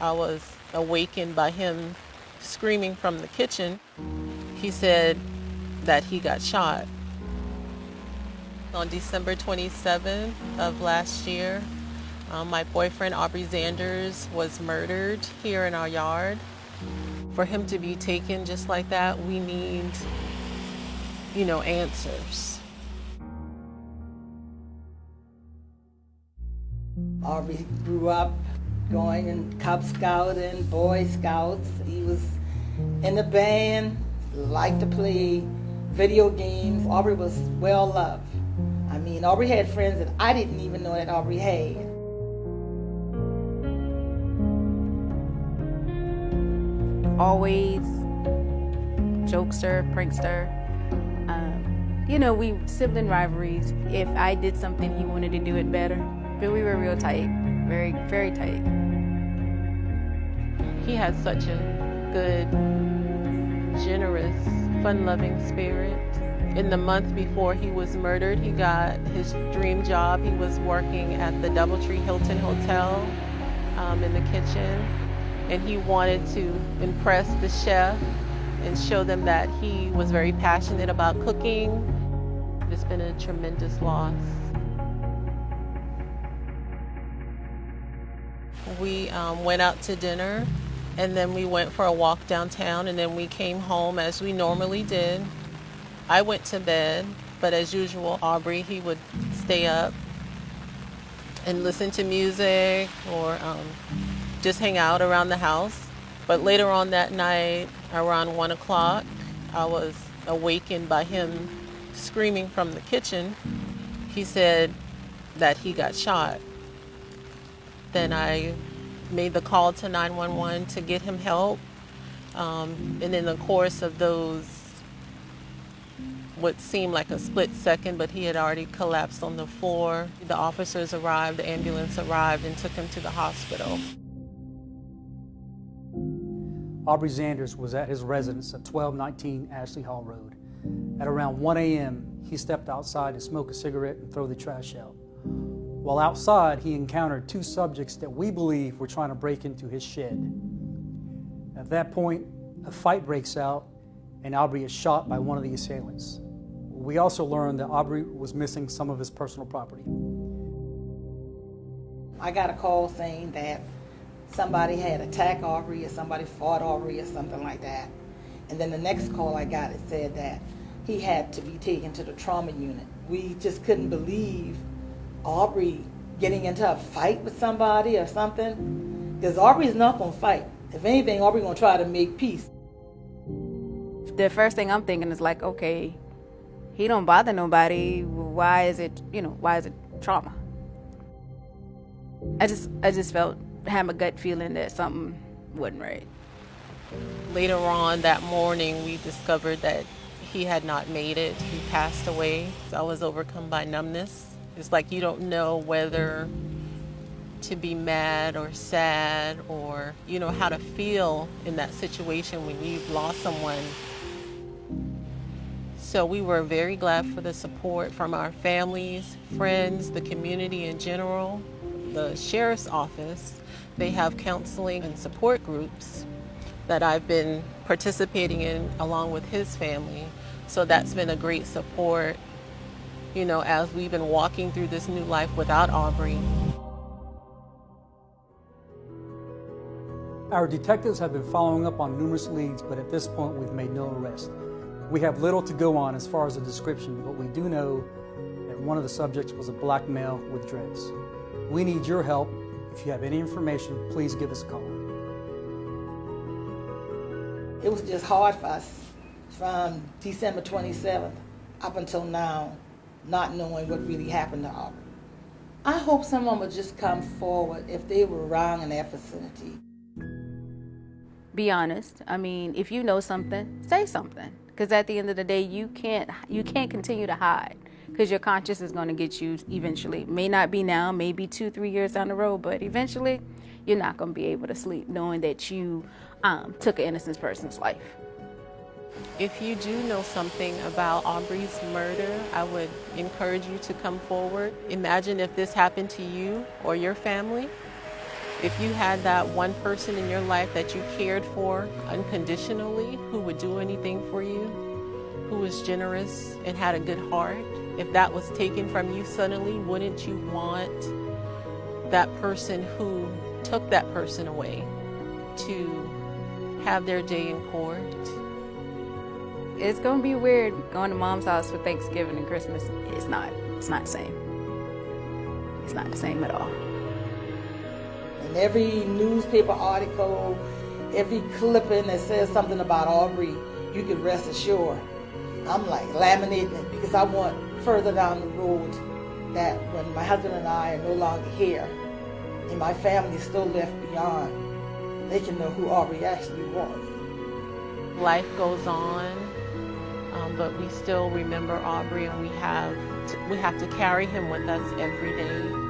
I was awakened by him screaming from the kitchen. He said that he got shot. On December 27th of last year, my boyfriend, Aubrey Zanders, was murdered here in our yard. For him to be taken just like that, we need, answers. Aubrey grew up going in Cub Scouting, Boy Scouts. He was in the band, liked to play video games. Aubrey was well loved. Aubrey had friends that I didn't even know that Aubrey had. Always jokester, prankster. We sibling rivalries. If I did something, he wanted to do it better. But we were real tight, very, very tight. He had such a good, generous, fun-loving spirit. In the month before he was murdered, he got his dream job. He was working at the DoubleTree Hilton Hotel in the kitchen, and he wanted to impress the chef and show them that he was very passionate about cooking. It's been a tremendous loss. We went out to dinner, and then we went for a walk downtown, and then we came home as we normally did. I went to bed, but as usual, Aubrey, he would stay up and listen to music or just hang out around the house. But later on that night, around 1 o'clock, I was awakened by him screaming from the kitchen. He said that he got shot. Then I made the call to 911 to get him help. And in the course of those, what seemed like a split second, but he had already collapsed on the floor. The officers arrived, the ambulance arrived, and took him to the hospital. Aubrey Zanders was at his residence at 1219 Ashley Hall Road. At around 1 a.m., he stepped outside to smoke a cigarette and throw the trash out. While outside, he encountered two subjects that we believe were trying to break into his shed. At that point, a fight breaks out, and Aubrey is shot by one of the assailants. We also learned that Aubrey was missing some of his personal property. I got a call saying that somebody had attacked Aubrey or somebody fought Aubrey or something like that. And then the next call I got, it said that he had to be taken to the trauma unit. We just couldn't believe Aubrey getting into a fight with somebody or something, because Aubrey's not going to fight. If anything, Aubrey's going to try to make peace. The first thing I'm thinking is like, okay, he don't bother nobody. Why is it trauma? I just had a gut feeling that something wasn't right. Later on that morning, we discovered that he had not made it. He passed away. So I was overcome by numbness. It's like you don't know whether to be mad or sad or, how to feel in that situation when you've lost someone. So we were very glad for the support from our families, friends, the community in general. The sheriff's office, they have counseling and support groups that I've been participating in along with his family. So that's been a great support, as we've been walking through this new life without Aubrey. Our detectives have been following up on numerous leads, but at this point we've made no arrest. We have little to go on as far as a description, but we do know that one of the subjects was a black male with dreads. We need your help. If you have any information, please give us a call. It was just hard for us from December 27th up until now, not knowing what really happened to Aubrey. I hope someone would just come forward if they were around in that vicinity. Be honest. If you know something, say something. Because at the end of the day, you can't continue to hide. Because your conscience is going to get you eventually. May not be now, maybe 2-3 years down the road, but eventually you're not going to be able to sleep knowing that you took an innocent person's life. If you do know something about Aubrey's murder, I would encourage you to come forward. Imagine if this happened to you or your family. If you had that one person in your life that you cared for unconditionally, who would do anything for you, who was generous and had a good heart, if that was taken from you suddenly, wouldn't you want that person who took that person away to have their day in court? It's gonna be weird going to mom's house for Thanksgiving and Christmas. It's not the same. It's not the same at all. And every newspaper article, every clipping that says something about Aubrey, you can rest assured, I'm like laminating it, because I want further down the road that when my husband and I are no longer here and my family is still left beyond, they can know who Aubrey actually was. Life goes on, but we still remember Aubrey, and we have to carry him with us every day.